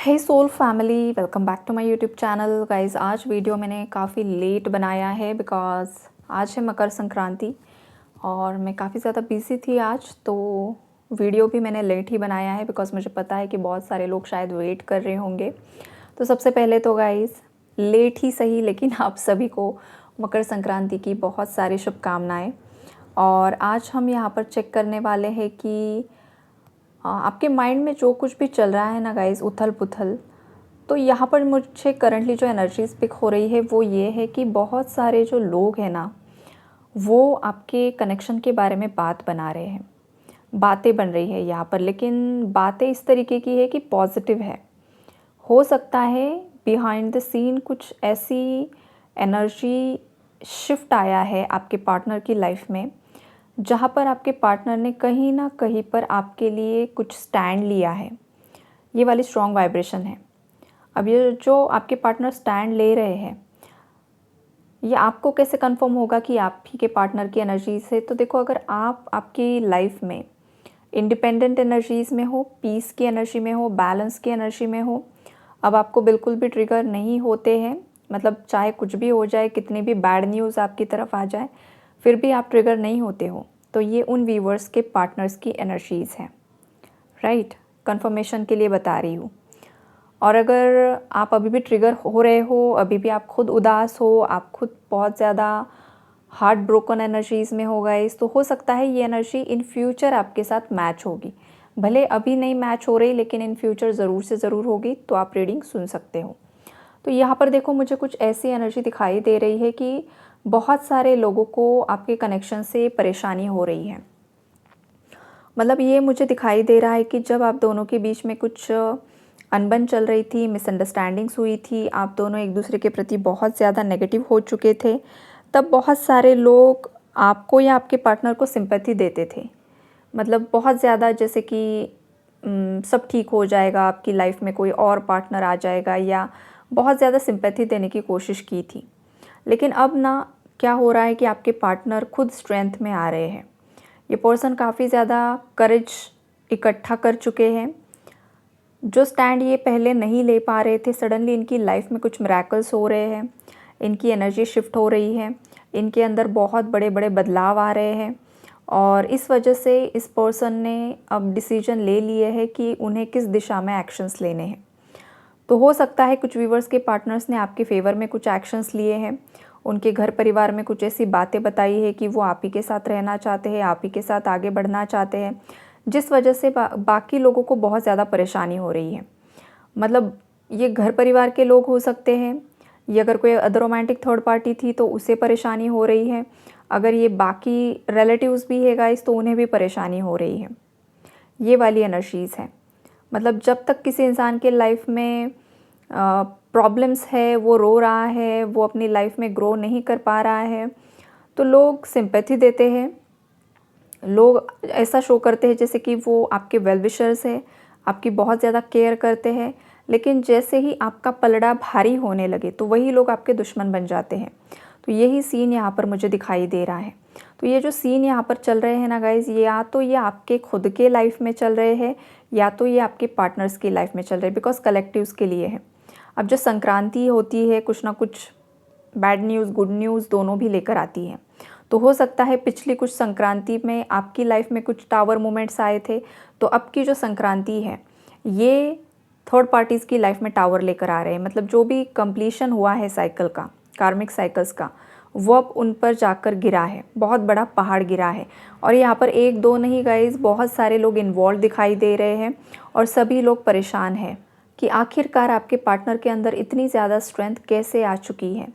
Hey soul family, welcome back to my YouTube channel. Guys, आज video मैंने काफ़ी late बनाया है बिकॉज़ आज है मकर संक्रांति और मैं काफ़ी ज़्यादा बिज़ी थी आज, तो वीडियो भी मैंने लेट ही बनाया है बिकॉज़ मुझे पता है कि बहुत सारे लोग शायद वेट कर रहे होंगे। तो सबसे पहले तो गाइज़, लेट ही सही लेकिन आप सभी को मकर संक्रांति की बहुत सारी शुभकामनाएँ। और आज हम यहाँ पर चेक करने वाले हैं कि आपके माइंड में जो कुछ भी चल रहा है ना गाइज़, उथल-पुथल, तो यहाँ पर मुझे करंटली जो एनर्जीज़ पिक हो रही है वो ये है कि बहुत सारे जो लोग हैं ना, वो आपके कनेक्शन के बारे में बात बना रहे हैं। बातें बन रही है यहाँ पर, लेकिन बातें इस तरीके की है कि पॉज़िटिव है। हो सकता है बिहाइंड द सीन कुछ ऐसी एनर्जी शिफ्ट आया है आपके पार्टनर की लाइफ में, जहाँ पर आपके पार्टनर ने कहीं ना कहीं पर आपके लिए कुछ स्टैंड लिया है। ये वाली स्ट्रॉन्ग वाइब्रेशन है। अब ये जो आपके पार्टनर स्टैंड ले रहे हैं, ये आपको कैसे कंफर्म होगा कि आप ही के पार्टनर की एनर्जी से? तो देखो, अगर आप आपकी लाइफ में इंडिपेंडेंट एनर्जीज़ में हो, पीस की एनर्जी में हो, बैलेंस की एनर्जी में हो, अब आपको बिल्कुल भी ट्रिगर नहीं होते हैं, मतलब चाहे कुछ भी हो जाए, कितनी भी बैड न्यूज़ आपकी तरफ आ जाए, फिर भी आप ट्रिगर नहीं होते हो, तो ये उन व्यूवर्स के पार्टनर्स की एनर्जीज़ हैं। राइट, कंफर्मेशन के लिए बता रही हूँ। और अगर आप अभी भी ट्रिगर हो रहे हो, अभी भी आप खुद उदास हो, आप खुद बहुत ज़्यादा हार्ट ब्रोकन एनर्जीज़ में हो गए, तो हो सकता है ये एनर्जी इन फ्यूचर आपके साथ मैच होगी। भले अभी नहीं मैच हो रही, लेकिन इन फ्यूचर ज़रूर से ज़रूर होगी, तो आप रीडिंग सुन सकते हो। तो यहाँ पर देखो, मुझे कुछ ऐसी एनर्जी दिखाई दे रही है कि बहुत सारे लोगों को आपके कनेक्शन से परेशानी हो रही है। मतलब ये मुझे दिखाई दे रहा है कि जब आप दोनों के बीच में कुछ अनबन चल रही थी, मिसअंडरस्टैंडिंग्स हुई थी, आप दोनों एक दूसरे के प्रति बहुत ज़्यादा नेगेटिव हो चुके थे, तब बहुत सारे लोग आपको या आपके पार्टनर को सिंपैथी देते थे। मतलब बहुत ज़्यादा, जैसे कि सब ठीक हो जाएगा, आपकी लाइफ में कोई और पार्टनर आ जाएगा, या बहुत ज़्यादा सिंपैथी देने की कोशिश की थी। लेकिन अब ना, क्या हो रहा है कि आपके पार्टनर खुद स्ट्रेंथ में आ रहे हैं। ये पर्सन काफ़ी ज़्यादा करेज इकट्ठा कर चुके हैं। जो स्टैंड ये पहले नहीं ले पा रहे थे, सडनली इनकी लाइफ में कुछ मिरेकल्स हो रहे हैं, इनकी एनर्जी शिफ्ट हो रही है, इनके अंदर बहुत बड़े बड़े बदलाव आ रहे हैं। और इस वजह से इस पर्सन ने अब डिसीजन ले लिए है कि उन्हें किस दिशा में एक्शंस लेने हैं। तो हो सकता है कुछ व्यूवर्स के पार्टनर्स ने आपके फेवर में कुछ एक्शंस लिए हैं, उनके घर परिवार में कुछ ऐसी बातें बताई है कि वो आप ही के साथ रहना चाहते हैं, आप ही के साथ आगे बढ़ना चाहते हैं, जिस वजह से बाकी लोगों को बहुत ज़्यादा परेशानी हो रही है। मतलब ये घर परिवार के लोग हो सकते हैं, ये अगर कोई अदर रोमांटिक थर्ड पार्टी थी तो उसे परेशानी हो रही है, अगर ये बाकी रिलेटिव्स भी है गाइस तो उन्हें भी परेशानी हो रही है। ये वाली एनर्जीज़ है। मतलब जब तक किसी इंसान के लाइफ में प्रॉब्लम्स है, वो रो रहा है, वो अपनी लाइफ में ग्रो नहीं कर पा रहा है, तो लोग सिंपैथी देते हैं, लोग ऐसा शो करते हैं जैसे कि वो आपके वेल विशर्स है, आपकी बहुत ज़्यादा केयर करते हैं। लेकिन जैसे ही आपका पलड़ा भारी होने लगे तो वही लोग आपके दुश्मन बन जाते हैं। तो यही सीन यहाँ पर मुझे दिखाई दे रहा है। तो ये जो सीन यहाँ पर चल रहे हैं ना गाइज़, ये या तो ये आपके खुद के लाइफ में चल रहे हैं, या तो ये आपके पार्टनर्स की लाइफ में चल रहे हैं, बिकॉज कलेक्टिव्स के लिए है। अब जो संक्रांति होती है, कुछ ना कुछ बैड न्यूज़ गुड न्यूज़ दोनों भी लेकर आती है। तो हो सकता है पिछली कुछ संक्रांति में आपकी लाइफ में कुछ टावर मोमेंट्स आए थे, तो अब की जो संक्रांति है ये थर्ड पार्टीज़ की लाइफ में टावर लेकर आ रहे हैं। मतलब जो भी कंप्लीशन हुआ है साइकिल का, कार्मिक साइकिल्स का, वो अब उन पर जाकर गिरा है, बहुत बड़ा पहाड़ गिरा है। और यहाँ पर एक दो नहीं गाइज, बहुत सारे लोग इन्वॉल्व दिखाई दे रहे हैं और सभी लोग परेशान हैं कि आखिरकार आपके पार्टनर के अंदर इतनी ज़्यादा स्ट्रेंथ कैसे आ चुकी है।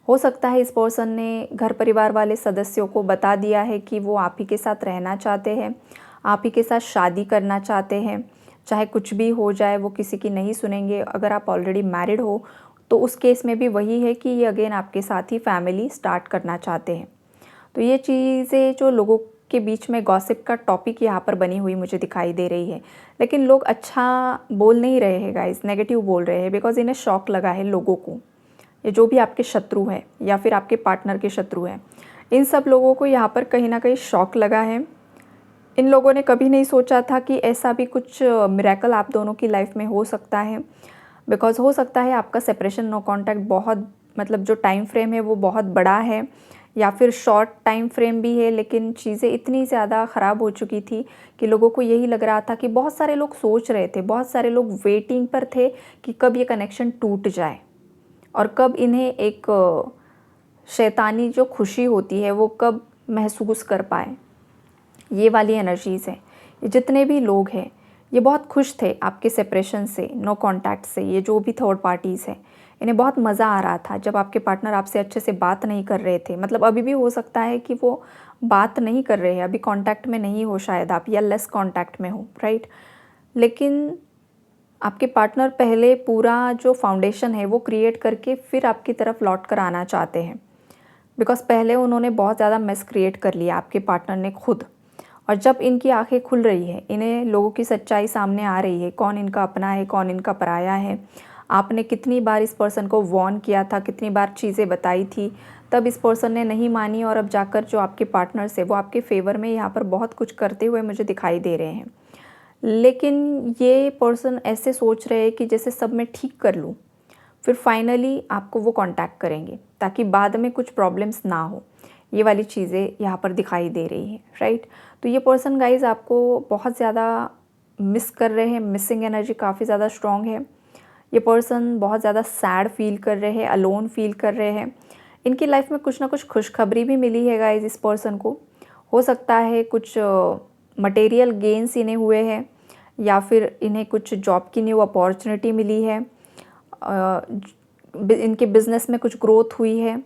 हो सकता है इस पर्सन ने घर परिवार वाले सदस्यों को बता दिया है कि वो आप ही के साथ रहना चाहते हैं, आप ही के साथ शादी करना चाहते हैं, चाहे कुछ भी हो जाए वो किसी की नहीं सुनेंगे। अगर आप ऑलरेडी मैरिड हो तो उस केस में भी वही है कि ये अगेन आपके साथ ही फैमिली स्टार्ट करना चाहते हैं। तो ये चीज़ें जो लोगों के बीच में गॉसिप का टॉपिक यहाँ पर बनी हुई मुझे दिखाई दे रही है। लेकिन लोग अच्छा बोल नहीं रहे हैं गाइस, नेगेटिव बोल रहे हैं, बिकॉज इन्हें शॉक लगा है लोगों को। ये जो भी आपके शत्रु हैं या फिर आपके पार्टनर के शत्रु हैं, इन सब लोगों को यहाँ पर कहीं ना कहीं शॉक लगा है। इन लोगों ने कभी नहीं सोचा था कि ऐसा भी कुछ मिरेकल आप दोनों की लाइफ में हो सकता है। बिकॉज़ हो सकता है आपका सेपरेशन नो कॉन्टैक्ट बहुत मतलब जो टाइम फ्रेम है वो बहुत बड़ा है, या फिर शॉर्ट टाइम फ्रेम भी है, लेकिन चीज़ें इतनी ज़्यादा ख़राब हो चुकी थी कि लोगों को यही लग रहा था कि बहुत सारे लोग सोच रहे थे, बहुत सारे लोग वेटिंग पर थे कि कब ये कनेक्शन टूट जाए और कब इन्हें एक शैतानी जो खुशी होती है वो कब महसूस कर पाए। ये वाली एनर्जीज़ हैं। ये जितने भी लोग हैं ये बहुत खुश थे आपके सेपरेशन से, नो कॉन्टैक्ट से। ये जो भी थर्ड पार्टीज़ हैं इन्हें बहुत मज़ा आ रहा था जब आपके पार्टनर आपसे अच्छे से बात नहीं कर रहे थे। मतलब अभी भी हो सकता है कि वो बात नहीं कर रहे हैं, अभी कॉन्टैक्ट में नहीं हो शायद आप, या लेस कॉन्टैक्ट में हो, राइट। लेकिन आपके पार्टनर पहले पूरा जो फाउंडेशन है वो क्रिएट करके फिर आपकी तरफ लौट कर आना चाहते हैं, बिकॉज़ पहले उन्होंने बहुत ज़्यादा मेस क्रिएट कर लिया आपके पार्टनर ने खुद। और जब इनकी आंखें खुल रही है, इन्हें लोगों की सच्चाई सामने आ रही है, कौन इनका अपना है, कौन इनका पराया है। आपने कितनी बार इस पर्सन को वॉर्न किया था, कितनी बार चीज़ें बताई थी, तब इस पर्सन ने नहीं मानी, और अब जाकर जो आपके पार्टनर्स है वो आपके फेवर में यहाँ पर बहुत कुछ करते हुए मुझे दिखाई दे रहे हैं। लेकिन ये पर्सन ऐसे सोच रहे हैं कि जैसे सब मैं ठीक कर लूँ, फिर फाइनली आपको वो कांटेक्ट करेंगे ताकि बाद में कुछ प्रॉब्लम्स ना हो। ये वाली चीज़ें यहाँ पर दिखाई दे रही हैं, राइट। तो ये पर्सन गाइज आपको बहुत ज़्यादा मिस कर रहे हैं, मिसिंग एनर्जी काफ़ी ज़्यादा स्ट्रॉन्ग है। ये पर्सन बहुत ज़्यादा सैड फील कर रहे हैं, अलोन फील कर रहे हैं। इनकी लाइफ में कुछ ना कुछ खुशखबरी भी मिली है गाइज इस पर्सन को। हो सकता है कुछ मटेरियल गेन्स इन्हें हुए हैं, या फिर इन्हें कुछ जॉब की न्यू अपॉर्चुनिटी मिली है, इनके बिज़नेस में कुछ ग्रोथ हुई है,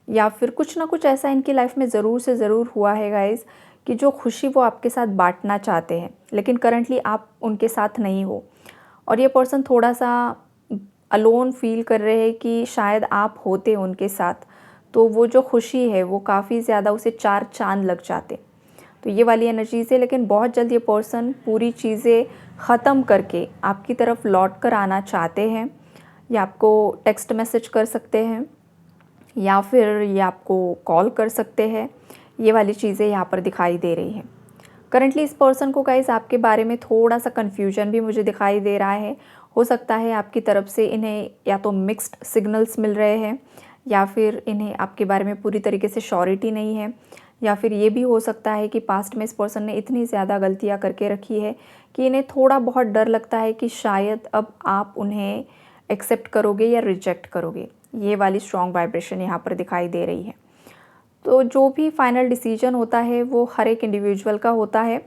या फिर कुछ ना कुछ ऐसा इनकी लाइफ में ज़रूर से ज़रूर हुआ है गाइज़ कि जो खुशी वो आपके साथ बांटना चाहते हैं, लेकिन करंटली आप उनके साथ नहीं हो। और ये पर्सन थोड़ा सा अलोन फील कर रहे हैं कि शायद आप होते उनके साथ तो वो जो खुशी है वो काफ़ी ज़्यादा उसे 4 चाँद लग जाते। तो ये वाली एनर्जीज़ है, लेकिन बहुत जल्द ये पर्सन पूरी चीज़ें ख़त्म करके आपकी तरफ लौट कर आना चाहते हैं। ये आपको टेक्स्ट मैसेज कर सकते हैं, या फिर ये आपको कॉल कर सकते हैं। ये वाली चीज़ें यहाँ पर दिखाई दे रही हैं। करंटली इस पर्सन को गाइस आपके बारे में थोड़ा सा कन्फ्यूजन भी मुझे दिखाई दे रहा है। हो सकता है आपकी तरफ से इन्हें या तो मिक्स्ड सिग्नल्स मिल रहे हैं, या फिर इन्हें आपके बारे में पूरी तरीके से श्योरिटी नहीं है, या फिर ये भी हो सकता है कि पास्ट में इस पर्सन ने इतनी ज़्यादा गलतियाँ करके रखी है कि इन्हें थोड़ा बहुत डर लगता है कि शायद अब आप उन्हें एक्सेप्ट करोगे या रिजेक्ट करोगे। ये वाली स्ट्रॉन्ग वाइब्रेशन यहाँ पर दिखाई दे रही है। तो जो भी फाइनल डिसीजन होता है वो हर एक इंडिविजुअल का होता है,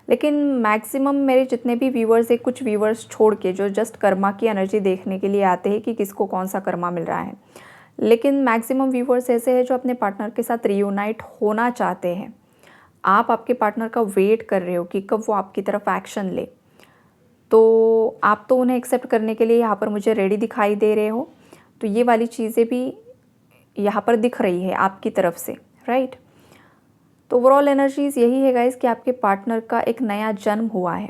लेकिन मैक्सिमम मेरे जितने भी व्यूवर्स हैं, कुछ व्यूवर्स छोड़ के जो जस्ट कर्मा की एनर्जी देखने के लिए आते हैं कि किसको कौन सा कर्मा मिल रहा है, लेकिन मैक्सिमम व्यूवर्स ऐसे हैं जो अपने पार्टनर के साथ रियूनाइट होना चाहते हैं। आप आपके पार्टनर का वेट कर रहे हो कि कब वो आपकी तरफ एक्शन ले, तो आप तो उन्हें एक्सेप्ट करने के लिए यहाँ पर मुझे रेडी दिखाई दे रहे हो। तो ये वाली चीज़ें भी यहाँ पर दिख रही है आपकी तरफ से, राइट। तो ओवरऑल एनर्जीज़ यही है गाइस कि आपके पार्टनर का एक नया जन्म हुआ है,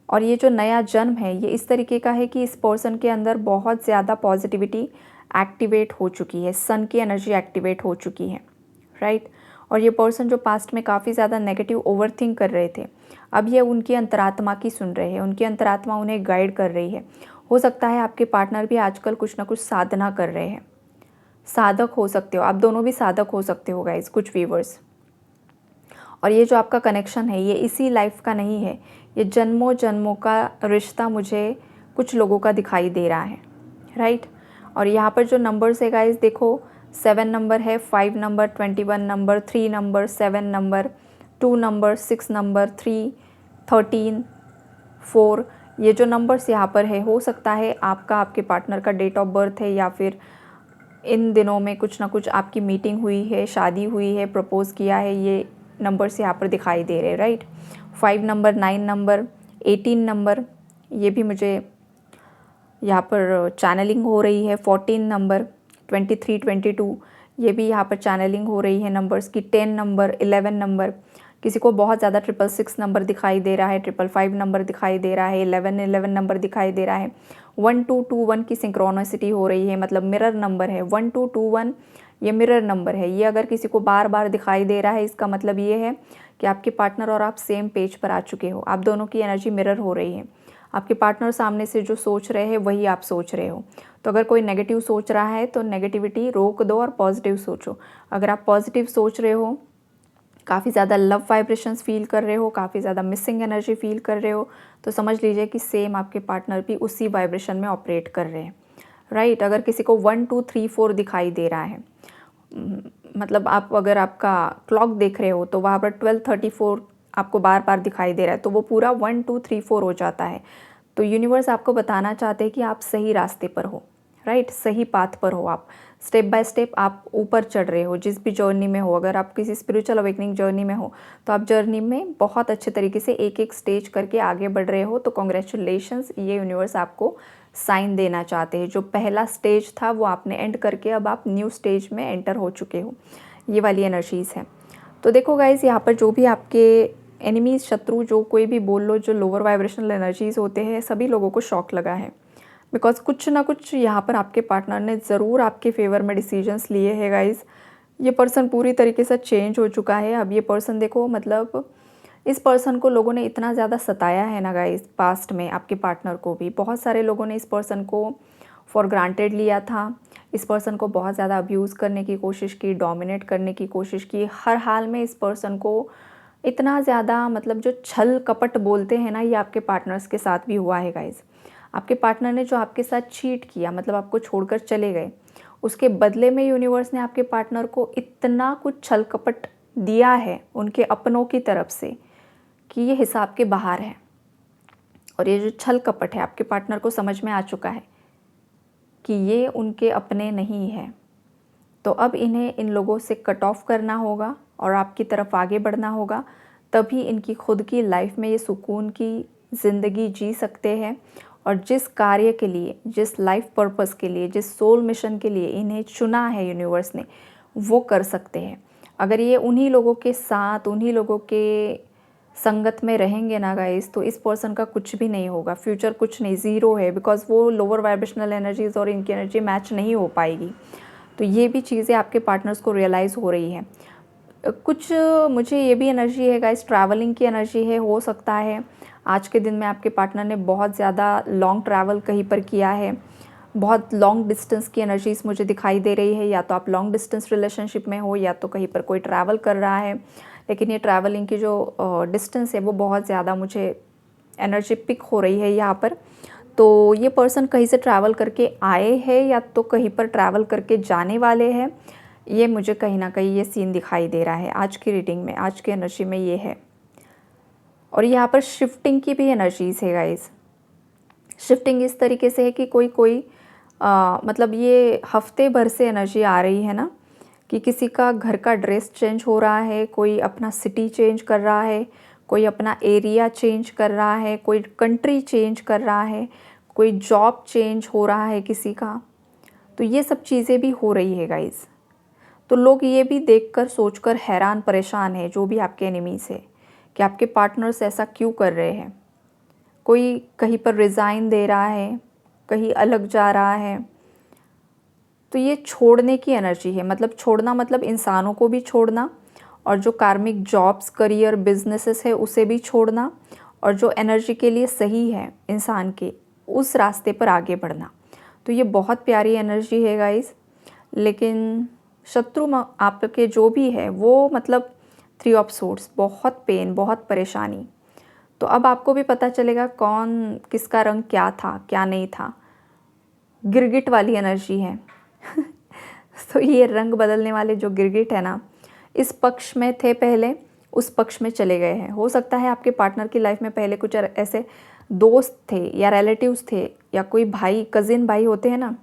और ये जो नया जन्म है ये इस तरीके का है कि इस पर्सन के अंदर बहुत ज़्यादा पॉजिटिविटी एक्टिवेट हो चुकी है, सन की एनर्जी एक्टिवेट हो चुकी है, राइट। और ये पर्सन जो पास्ट में काफ़ी ज़्यादा नेगेटिव ओवरथिंक कर रहे थे, अब ये उनकी अंतरात्मा की सुन रहे हैं, उनकी अंतरात्मा उन्हें गाइड कर रही है। हो सकता है आपके पार्टनर भी आजकल कुछ ना कुछ साधना कर रहे हैं, साधक हो सकते हो, आप दोनों भी साधक हो सकते हो गाइज, कुछ व्यूवर्स। और ये जो आपका कनेक्शन है ये इसी लाइफ का नहीं है, ये जन्मों जन्मों का रिश्ता मुझे कुछ लोगों का दिखाई दे रहा है, राइट। और यहाँ पर जो नंबर्स है गाइज देखो, 7 नंबर है, 5 number, 21 number, 3 number, 7 number, 2 number, 6 number, 3, 13, 4, ये जो नंबर्स यहाँ पर है, हो सकता है आपका आपके पार्टनर का डेट ऑफ बर्थ है, या फिर इन दिनों में कुछ ना कुछ आपकी मीटिंग हुई है, शादी हुई है, प्रपोज़ किया है, ये नंबर्स यहाँ पर दिखाई दे रहे हैं, राइट। 5 नंबर, 9 नंबर, 18 नंबर, ये भी मुझे यहाँ पर चैनलिंग हो रही है। 14 नंबर, 23, 22, ये भी यहाँ पर चैनलिंग हो रही है नंबर्स की। 10 नंबर, 11 नंबर, किसी को बहुत ज़्यादा 666 नंबर दिखाई दे रहा है, 555 नंबर दिखाई दे रहा है, 1111 नंबर दिखाई दे रहा है। 1221 की सिंक्रोनिसिटी हो रही है, मतलब मिरर नंबर है 1221, ये मिरर नंबर है। ये अगर किसी को बार बार दिखाई दे रहा है, इसका मतलब ये है कि आपके पार्टनर और आप सेम पेज पर आ चुके हो, आप दोनों की एनर्जी मिरर हो रही है। आपके पार्टनर सामने से जो सोच रहे हैं वही आप सोच रहे हो। तो अगर कोई नेगेटिव सोच रहा है तो नेगेटिविटी रोक दो और पॉजिटिव सोचो। अगर आप पॉजिटिव सोच रहे हो, काफ़ी ज़्यादा लव वाइब्रेशंस फील कर रहे हो, काफ़ी ज़्यादा मिसिंग एनर्जी फील कर रहे हो, तो समझ लीजिए कि सेम आपके पार्टनर भी उसी वाइब्रेशन में ऑपरेट कर रहे हैं, राइट। अगर किसी को 1 2 3 4 दिखाई दे रहा है, मतलब आप अगर आपका क्लॉक देख रहे हो तो वहाँ पर 12:34 आपको बार बार दिखाई दे रहा है, तो वो पूरा 1 2 3 4 हो जाता है। तो यूनिवर्स आपको बताना चाहते हैं कि आप सही रास्ते पर हो, राइट, सही पाथ पर हो आप। स्टेप बाय स्टेप आप ऊपर चढ़ रहे हो जिस भी जर्नी में हो। अगर आप किसी स्पिरिचुअल अवेकनिंग जर्नी में हो तो आप जर्नी में बहुत अच्छे तरीके से एक एक स्टेज करके आगे बढ़ रहे हो, तो कॉन्ग्रेचुलेशंस, ये यूनिवर्स आपको साइन देना चाहते हैं। जो पहला स्टेज था वो आपने एंड करके अब आप न्यू स्टेज में एंटर हो चुके हो, ये वाली एनर्जीज़ हैं। तो देखो गाइज़, यहाँ पर जो भी आपके एनिमीज, शत्रु, जो कोई भी बोल लो, जो लोअर वाइब्रेशनल एनर्जीज़ होते हैं, सभी लोगों को शॉक लगा है। बिकॉज़ कुछ ना कुछ यहाँ पर आपके पार्टनर ने ज़रूर आपके फेवर में डिसीजंस लिए हैं गाइज़। ये पर्सन पूरी तरीके से चेंज हो चुका है। अब ये पर्सन देखो, मतलब इस पर्सन को लोगों ने इतना ज़्यादा सताया है ना गाइज़, पास्ट में आपके पार्टनर को भी बहुत सारे लोगों ने इस पर्सन को फॉर ग्रांटेड लिया था। इस पर्सन को बहुत ज़्यादा अब्यूज़ करने की कोशिश की, डोमिनेट करने की कोशिश की। हर हाल में इस पर्सन को इतना ज़्यादा, मतलब जो छल कपट बोलते हैं ना, ये आपके पार्टनर्स के साथ भी हुआ है गाइज़। आपके पार्टनर ने जो आपके साथ चीट किया, मतलब आपको छोड़कर चले गए, उसके बदले में यूनिवर्स ने आपके पार्टनर को इतना कुछ छल कपट दिया है उनके अपनों की तरफ से कि ये हिसाब के बाहर है। और ये जो छल कपट है आपके पार्टनर को समझ में आ चुका है कि ये उनके अपने नहीं है। तो अब इन्हें इन लोगों से कट ऑफ करना होगा और आपकी तरफ आगे बढ़ना होगा, तभी इनकी खुद की लाइफ में ये सुकून की ज़िंदगी जी सकते हैं। और जिस कार्य के लिए, जिस लाइफ पर्पस के लिए, जिस सोल मिशन के लिए इन्हें चुना है यूनिवर्स ने, वो कर सकते हैं। अगर ये उन्हीं लोगों के साथ, उन्हीं लोगों के संगत में रहेंगे ना गाइस, तो इस पर्सन का कुछ भी नहीं होगा, फ्यूचर कुछ नहीं, ज़ीरो है। बिकॉज वो लोअर वाइब्रेशनल एनर्जीज़ और इनकी एनर्जी मैच नहीं हो पाएगी। तो ये भी चीज़ें आपके पार्टनर्स को रियलाइज़ हो रही हैं। कुछ मुझे ये भी एनर्जी है गाइस, ट्रैवलिंग की एनर्जी है। हो सकता है आज के दिन में आपके पार्टनर ने बहुत ज़्यादा लॉन्ग ट्रैवल कहीं पर किया है। बहुत लॉन्ग डिस्टेंस की एनर्जीज़ मुझे दिखाई दे रही है। या तो आप लॉन्ग डिस्टेंस रिलेशनशिप में हो, या तो कहीं पर कोई ट्रैवल कर रहा है। लेकिन ये ट्रैवलिंग की जो डिस्टेंस है वो बहुत ज़्यादा मुझे एनर्जी पिक हो रही है यहाँ पर। तो ये पर्सन कहीं से ट्रैवल करके आए हैं या तो कहीं पर ट्रैवल करके जाने वाले हैं। ये मुझे कहीं ना कहीं ये सीन दिखाई दे रहा है आज की रीडिंग में, आज की एनर्जी में ये है। और यहाँ पर शिफ्टिंग की भी एनर्जीज़ है गाइस। शिफ्टिंग इस तरीके से है कि कोई मतलब ये हफ्ते भर से एनर्जी आ रही है ना, कि किसी का घर का ड्रेस चेंज हो रहा है, कोई अपना सिटी चेंज कर रहा है, कोई अपना एरिया चेंज कर रहा है, कोई कंट्री चेंज कर रहा है, कोई जॉब चेंज हो रहा है किसी का। तो ये सब चीज़ें भी हो रही है गाइज़। तो लोग ये भी देखकर सोचकर हैरान परेशान है, जो भी आपके एनिमीज़ है, कि आपके पार्टनर्स ऐसा क्यों कर रहे हैं। कोई कहीं पर रिज़ाइन दे रहा है, कहीं अलग जा रहा है। तो ये छोड़ने की एनर्जी है, मतलब छोड़ना मतलब इंसानों को भी छोड़ना, और जो कार्मिक जॉब्स, करियर, बिजनेसेस है उसे भी छोड़ना, और जो एनर्जी के लिए सही है इंसान के, उस रास्ते पर आगे बढ़ना। तो ये बहुत प्यारी एनर्जी है गाइस। लेकिन शत्रु आपके जो भी है वो, मतलब 3 ऑफ सोर्ड्स, बहुत पेन, बहुत परेशानी। तो अब आपको भी पता चलेगा कौन किसका रंग क्या था, क्या नहीं था। गिरगिट वाली एनर्जी है। तो ये रंग बदलने वाले जो गिरगिट है ना, इस पक्ष में थे पहले, उस पक्ष में चले गए हैं। हो सकता है आपके पार्टनर की लाइफ में पहले कुछ ऐसे दोस्त थे या रिलेटिव्स थे, या कोई भाई, कज़िन भाई होते हैं ना,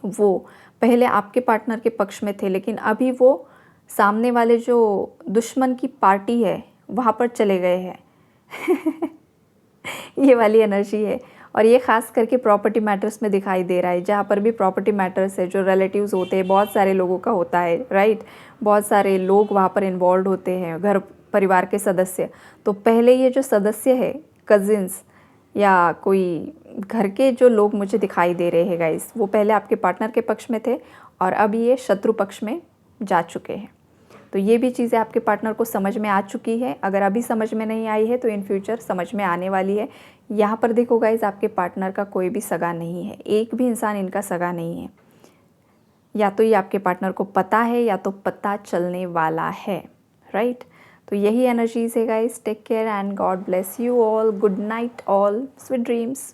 वो पहले आपके पार्टनर के पक्ष में थे, लेकिन अभी वो सामने वाले जो दुश्मन की पार्टी है वहाँ पर चले गए हैं। ये वाली एनर्जी है। और ये खास करके प्रॉपर्टी मैटर्स में दिखाई दे रहा है। जहाँ पर भी प्रॉपर्टी मैटर्स है, जो रिलेटिव्स होते हैं, बहुत सारे लोगों का होता है, राइट, बहुत सारे लोग वहाँ पर इन्वॉल्व होते हैं, घर परिवार के सदस्य। तो पहले ये जो सदस्य है, कज़िन्स या कोई घर के जो लोग मुझे दिखाई दे रहे हैं गाइस, वो पहले आपके पार्टनर के पक्ष में थे और अब ये शत्रु पक्ष में जा चुके हैं। तो ये भी चीज़ें आपके पार्टनर को समझ में आ चुकी है। अगर अभी समझ में नहीं आई है तो इन फ्यूचर समझ में आने वाली है। यहाँ पर देखो गाइज़, आपके पार्टनर का कोई भी सगा नहीं है, एक भी इंसान इनका सगा नहीं है। या तो ये आपके पार्टनर को पता है या तो पता चलने वाला है, राइट। तो यही एनर्जीज है guys. Take care and God bless you all. Good night all, sweet dreams.